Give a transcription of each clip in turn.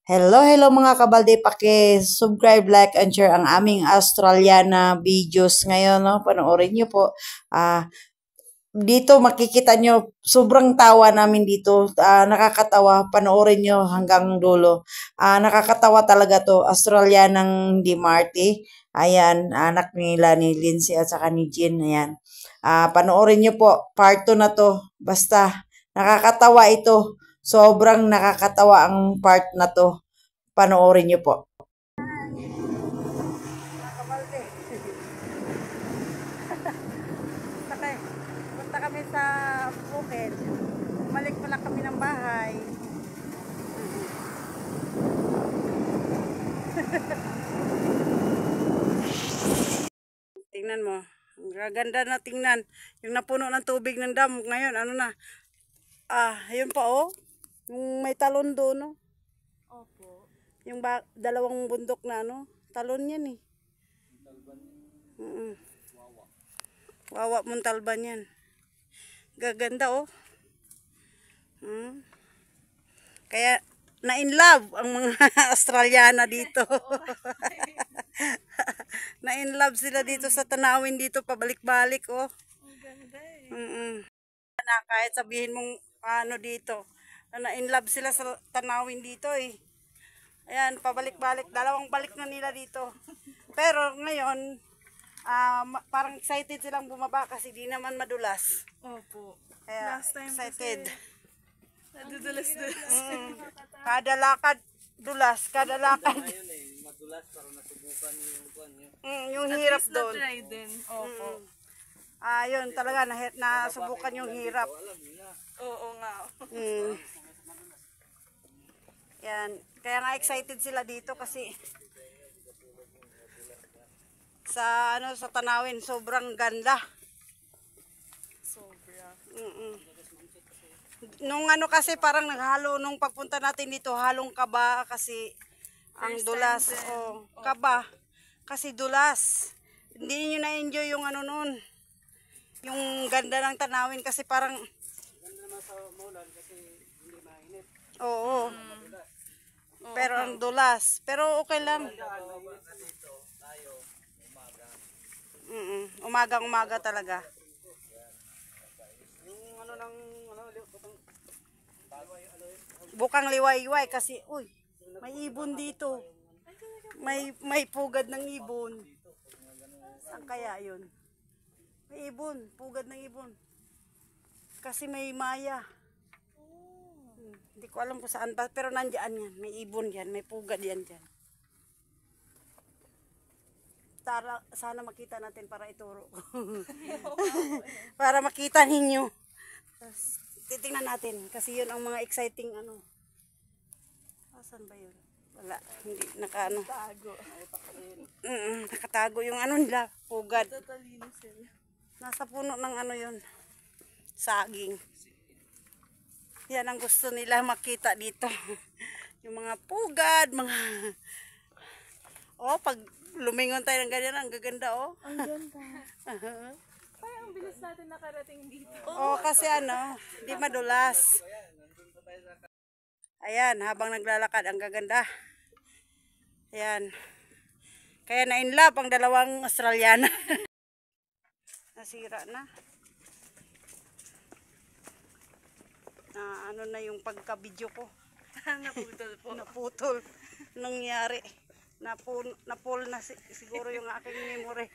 Hello, hello mga kabalde, paki-subscribe, like, and share ang aming Australiana videos ngayon, no? Panoorin nyo po. Dito makikita nyo, sobrang tawa namin dito. Nakakatawa, panoorin nyo hanggang dulo. Nakakatawa talaga to, Australianang Di Marty. Ayan, anak nila ni Lindsay at saka ni Jean. Ayan. Panoorin nyo po, part 2 na to. Basta, nakakatawa ito. Sobrang nakakatawa ang part na to. Panoorin nyo po. Punta kami sa bukid. Balik pala kami ng bahay. Tingnan mo. Ang ganda na tingnan. Yung napuno ng tubig ng dam. Ngayon, ano na. Yun pa oh. Yung may talon doon, no? Opo. Yung dalawang bundok na ano. Talon yan eh. Wawa mong talban yan. Gaganda oh. Kaya na-in love ang mga Australiana dito. Na-in love sila dito sa tanawin dito, pabalik-balik oh. Ang ganda eh. Kahit sabihin mong ano dito, na-in love sila sa tanawin dito eh. Ayan, pabalik-balik, dalawang balik na nila dito. Pero ngayon, parang excited silang bumaba kasi di naman madulas. Opo. Kaya last time excited. Nadudulas-dulas. Kada lakad, dulas. Kada lakad. Madulas para nasubukan yung kuan niyo. Yung hirap doon. At least din. Opo. Yun talaga, nasubukan yung hirap. Oo nga. Yan. Kaya nga excited sila dito kasi sa tanawin sobrang ganda. Sobra. Nung kasi parang naghalo nung pagpunta natin dito, halong kaba kasi ang dulas. Kaba kasi dulas. Hindi niyo na-enjoy yung noon. Yung ganda ng tanawin kasi parang ganda naman sa maulan kasi hindi mainit. Oo. Pero ang dulas. Pero okay lang. Umaga talaga. Bukang liwayway kasi may ibon dito. May pugad ng ibon. Saan kaya 'yun? May ibon, pugad ng ibon. Kasi may maya. Hindi ko alam kung saan ba, pero nandiyan yan. May ibon yan, may pugad yan dyan. Sana makita natin para ituro ko. Para makita ninyo. Titingnan natin kasi yun ang mga exciting Asan ba yun? Wala, hindi nakatago. Nakatago yung nila, pugad. Nasa puno ng yun. Saging. Yan ang gusto nila makita dito. Yung mga pugad, pag lumingon tayo ng ganyan, ang gaganda Ang ganda. Ay, ang bilis natin nakarating dito. Kasi di madulas. Ayan, habang naglalakad, ang gaganda. Ayan. Kaya na-in love ang dalawang Australiana. Nasira na. Na yung pagka-video ko. Naputol po. Naputol. Nangyari. Napul na siguro yung aking memory.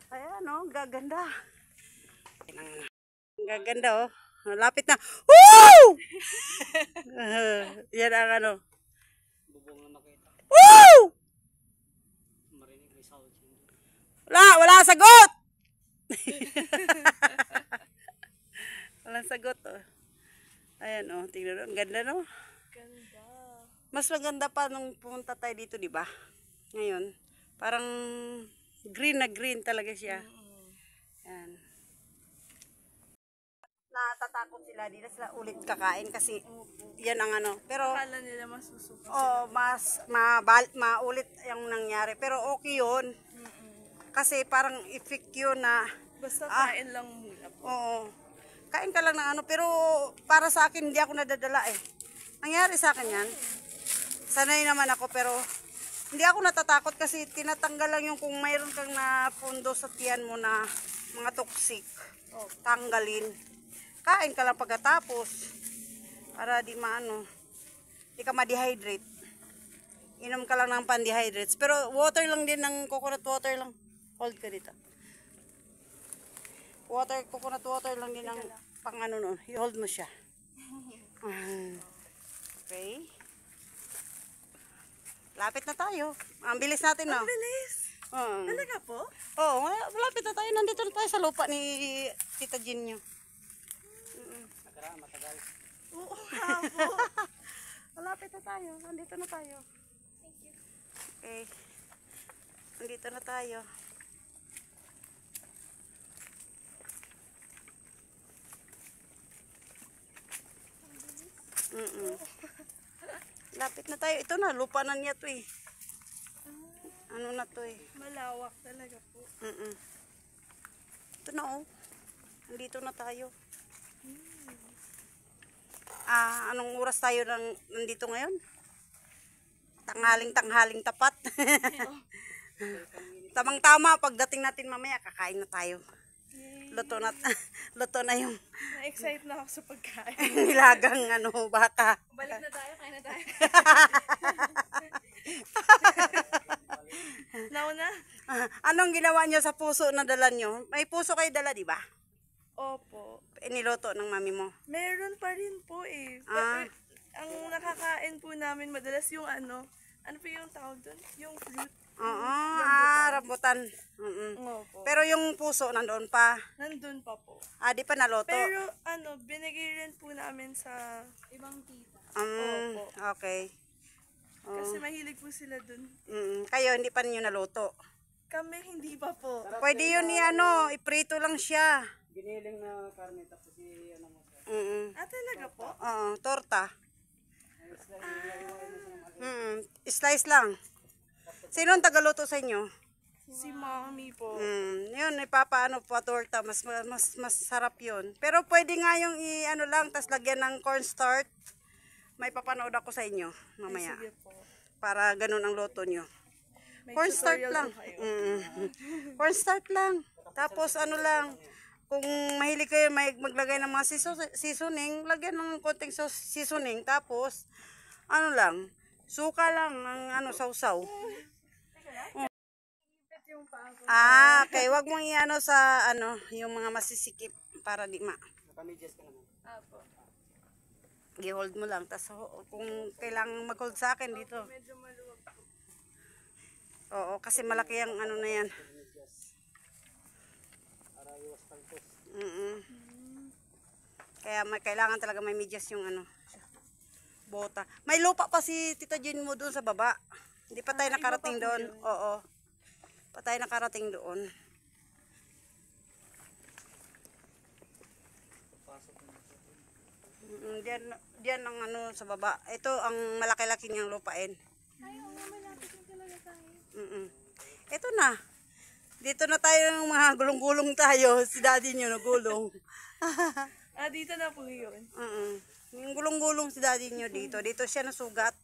Ayan gaganda. Gaganda Lapit na. Woo! Yan ang bubong na makita. Woo! Marinig may sound. Wala sagot. Walang sagot Ayan tingnan ang ganda Ganda. Mas maganda pa nung pumunta tayo dito, di ba? Ngayon, parang green na green talaga siya. Ayan. Natatakot sila, di na sila ulit kakain kasi yan ang pero akala nila masusuko maulit yung nangyari, pero okay yun. Kasi parang effect yun na basta kain lang muna po. Kain ka lang ng pero para sa akin hindi ako nadadala Nangyari sa akin yan. sanay naman ako pero hindi ako natatakot kasi tinatanggal lang yung kung mayroon kang na pundo sa tiyan mo na mga toxic. Tanggalin. Kain ka lang pagkatapos para di maano, di ka ma-dehydrate. Inom ka lang ng pan-dehydrates. Pero water lang din ng coconut water lang. Hold ka dito. Coconut water lang din ng pang ano no. I-hold mo siya. Okay. Lapit na tayo. Ang bilis natin, no? Ang bilis. Talaga po? Oo, malapit na tayo. Nandito na tayo sa lupa ni Tita Jean nyo. Matagal. Oo nga po. Malapit na tayo. Nandito na tayo. Thank you. Okay. Nandito na tayo. Lapit na tayo. Ito na, lupa na niya to eh. Ano na to eh. Malawak talaga po. Ito na oh. Nandito na tayo. Anong oras tayo nandito ngayon? Tanghaling tapat. Tamang-tama, pagdating natin mamaya, kakain na tayo. Luto na yung Na-excite na ako sa pagkain. nilagang baka. Balik na tayo, kain na tayo. Nauna? Anong ginawa niyo sa puso na dala niyo? May puso kayo dala, di ba? Opo. Niloto ng mami mo. Meron pa rin po eh. Ang nakakain po namin madalas yung ano po yung tawag doon? Yung fruit. Oo, rambutan. Opo. Pero yung puso nandoon pa. Nandun pa po. Di pa naloto. Pero binigay rin po namin sa ibang tita. Opo. Okay. Kasi mahilig po sila dun. Kayo hindi pa ninyo naluto. Kami hindi pa po. Pwede yun iprito lang siya. Giniling na karne tapos mo. Talaga po? Oo, torta. Slice lang. Sino ang tagaluto sa inyo? Si mommy po. Yun, ipapaano pa torta, mas sarap yun. Pero pwede nga yung lang, tas lagyan ng cornstarch. May papanood ako sa inyo mamaya. Sige po. Para ganun ang luto nyo. May Cornstarch tutorial lang. po kayo. Cornstarch lang. Tapos lang, kung mahilig kayo maglagay ng mga seasoning, lagyan ng konting seasoning. Tapos, lang, suka lang ang sausaw. Okay, wag mong sa yung mga masisikip para di Nakamidyas ka naman. Apo. i-hold mo lang. Tapos kung kailangan mag-hold sa akin dito. Medyo maluwag po. Oo, kasi malaki ang na yan. Para iwas talpos. Kaya kailangan talaga may medyas yung bota. May lupa pa si Tita Jean mo doon sa baba. Hindi pa tayo nakarating doon. Oo. Pa tayo nakarating doon. Diyan ang sa baba. Ito ang malaki-laki niyang lupain. Ay, malapit na talaga tayo. Ito na. Dito na tayo ng mga gulong-gulong tayo. Si daddy niyo nagulong. Dito na po yun. Yung gulong-gulong si daddy niyo dito. Dito siya nasugat.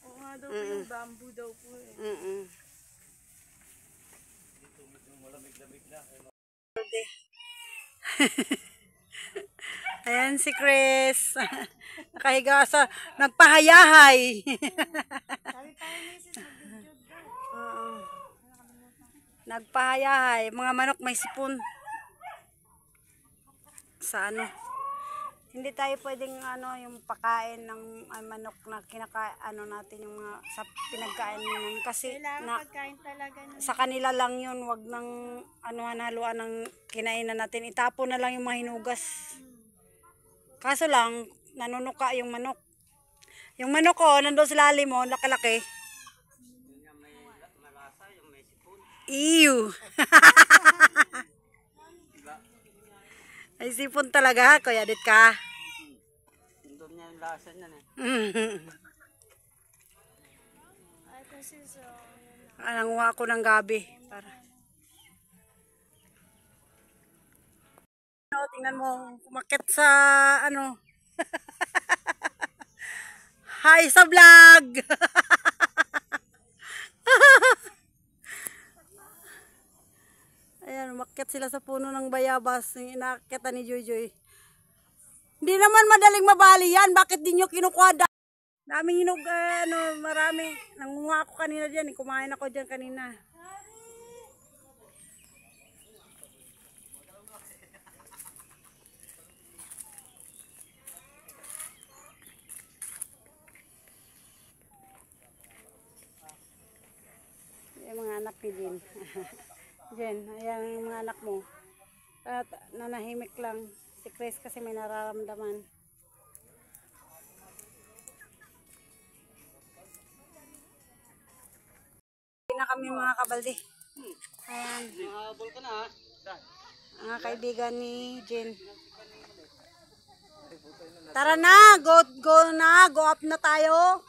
Oo nga daw po yung bamboo daw po eh. Ayan si Chris. Nakahiga sa nagpahayahay. Nagpahayahay. Mga manok may sipon. Sa hindi tayo pwedeng yung pakain ng manok na natin yung mga sa pinagkain nun kasi Pagkain talaga sa kanila lang yun, wag nang haluan ng kinainan natin, itapon na lang yung mga hinugas. Kaso lang nanunuka yung manok nandoon sa lalim mo, laki-laki. Ew. Ay sipon talaga, Kuya Dit ka. Doon niya yung lasa niyan eh. Ay, kasi Nanguha ako ng gabi. Para. Tingnan mo, kumakit sa Hi sa vlog! Ayan, umakyat sila sa puno ng bayabas. Yung inaakyatan ni Joy. Hindi naman madaling mabali yan. Bakit di nyo kinukwada? Daming hinog, marami. Nangunga ako kanina dyan. Kumain ako dyan kanina. Yung mga anak ni Jen. Jen, ayan yung mga anak mo. At nanahimik lang. Si Chris kasi may nararamdaman. Hindi na kami mga kabalde. Ayan. Mahabol ka na ha. Mga kaibigan ni Jen. Tara na, go up na tayo.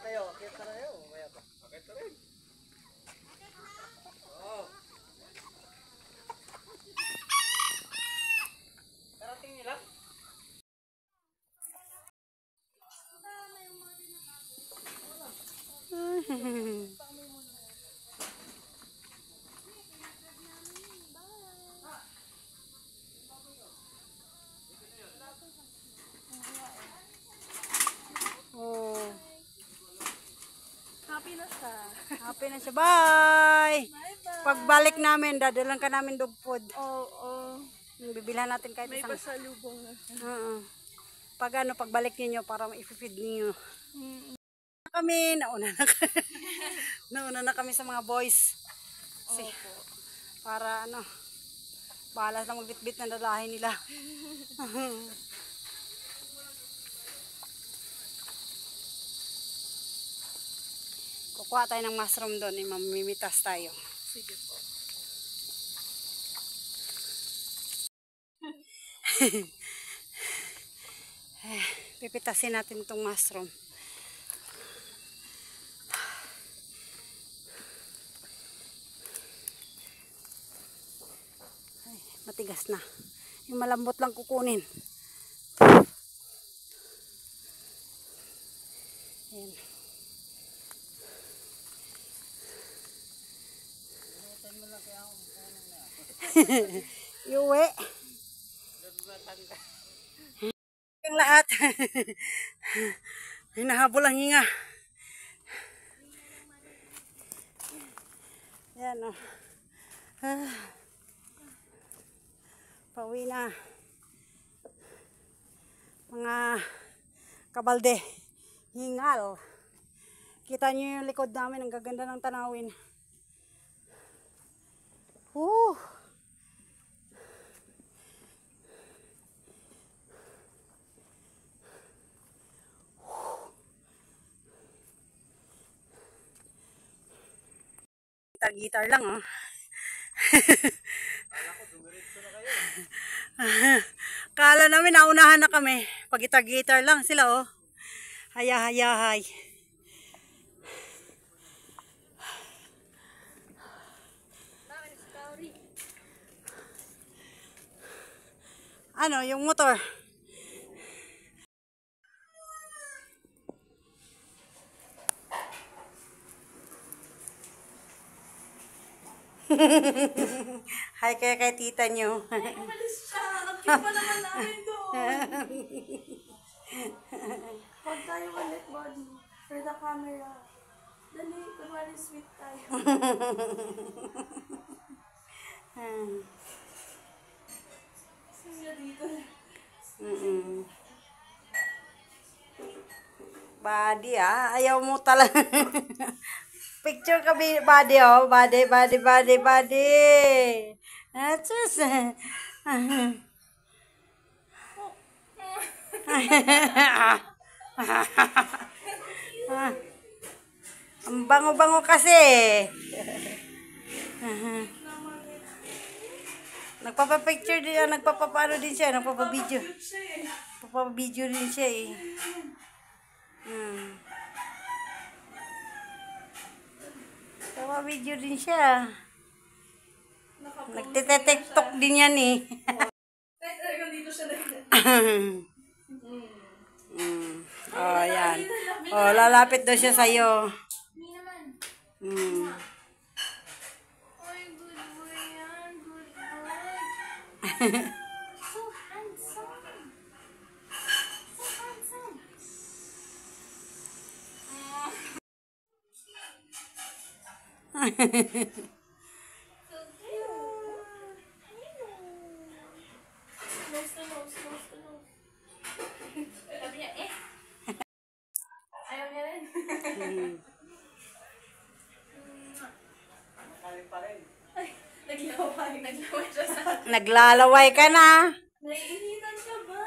Tayo, kita tayo. Kaya ba? Kita rin. Karating nila. Oh, Happy na siya. happy na siya. Bye! Bye-bye. Pagbalik namin, dadalan ka namin dog food. Oo. Bibilhan natin kahit May isang... pasalubong na siya. Pagbalik niyo para i-feed niyo. Mm. Kami, nauna na kami sa mga boys. Kasi, Opo. para bahala na magbitbit ng dalahin nila. Kukuha tayo ng mushroom doon, mamimitas tayo. Sige po. Pipitasin natin itong mushroom. Ay, matigas na. Yung malambot lang kukunin. Ayan. Iuwi. Ang lahat. Hinahabol ang hinga. Yan o. Pauwi na. Mga kabalde. Hingal. Kita nyo yung likod namin. Ang gaganda ng tanawin. Woo! Gitar lang oh. Kala namin naunahan na kami. Pag gitar lang sila oh. Hayahay. Ano yung motor? Hi kay tita nyo. Umalis siya. Nag-keep pa naman namin doon. Huwag tayo ulit, body. For the camera. Dali, kunwari sweet tayo. Sige dito. Body ayaw mo talaga. Picture ka body oh. Body. Atsus. Ang bango-bango kasi. Nagpapa-picture din siya, nagpapapano din siya, nagpapa-video. Nagpapa-video din siya eh. Nagpapa-video din siya. Nagtite-tiktok din yan eh. Kahit talagang dito siya Oh, yan. Oh, lalapit daw siya sa'yo. Ay, good boy yan. Good boy. So handsome. So handsome. So cute. Nose to nose, nose to nose. Sabi niya, eh. Ayaw niya rin. Nakalim pa rin. Ay, naglaway. Naglaway siya sa... Naglalaway ka na. Naiinitan ka ba?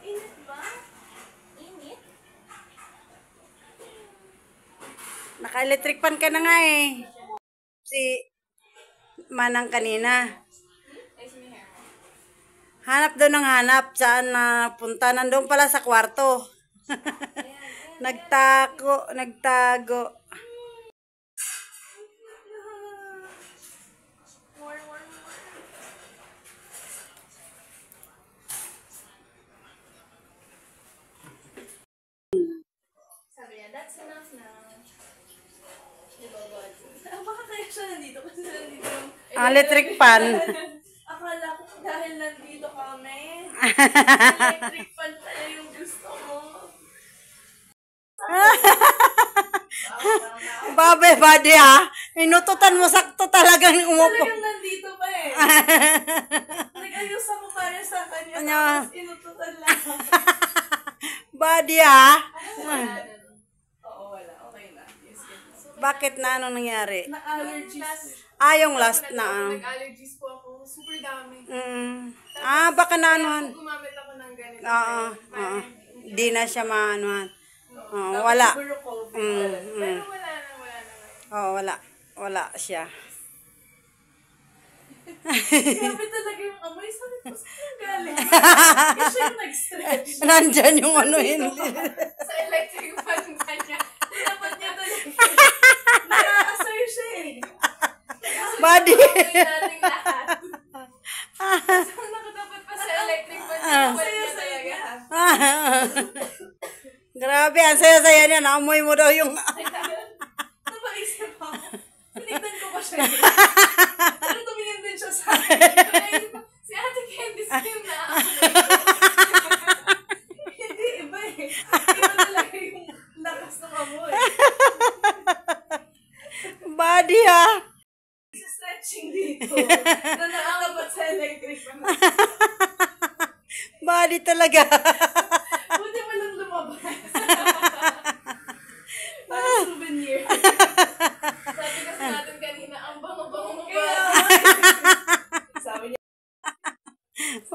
Init ba? Init? Naka-electric fan ka na nga eh. Si Manang kanina. Ay, sino hair mo? Hanap daw ng hanap. Saan na punta? Nandun pala sa kwarto. Nagtago. More, more, more. Sabi niya, that's enough now. Diba, God? Baka kaya siya nandito kasi nandito yung... Electric fan. Akala ko dahil nandito kami. Electric fan pala yung gusto mo. Babe, body ha. Inututan mo sakto talagang umupo. Talagang nandito pa eh. Nag-ayos ako para sa kanya. Ano? Tapos inututan lang. Body ha. Oo, wala. Okay na. Yes, good. Bakit na anong nangyari? Na-allergies. Yung last na. Nag-allergies po ako. Super dami. Baka na anuhan. Gumamit ako ng ganito. Oo. Di na siya maanuhan. Wala. Siguro COVID. Pero wala na. Wala siya. Grabe talaga yung amoy. Sabi ko, saan galing? Kasi siya yung nag-stretch. Nandyan yung ano hindi. Sa electric fan kanya. Dapat niya talaga. Naka-asar siya eh. Body. Nating lahat. So, nakadapat pa sa electric fan niya. Saya-saya niya. Grabe, ang saya-saya niya. Naamoy mo daw yung... Napaisip ako. Tinignan ko pa siya. Pero tumingin din siya sa akin. Si Ate Candice yung naamoy. Hindi, iba eh. Iba talaga yung lakas ng amoy. Body ha. Stretching dito. Na naalabat sa electric fan. Body talaga. Buti mo lang lumabas. Parang souvenir. Sabi kasi natin kanina, ang bango-bango mo ba? Sabi niya,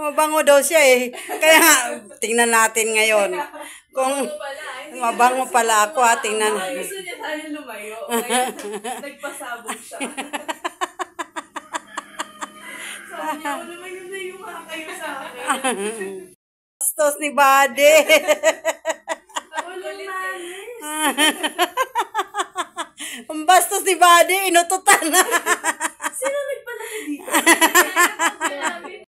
Mabango daw siya eh. Kaya nga, tingnan natin ngayon. Kung bango pala. mabango pala ako ha, tingnan Ay, natin. gusto niya tayo lumayo. Ngayon, nagpasabog siya. Sabi niya, lumayo na yung mga kayo sa akin. Bastos ni Body. Ako lumalis. Ang bastos ni Body, inututan na. Sino nagpalaki dito?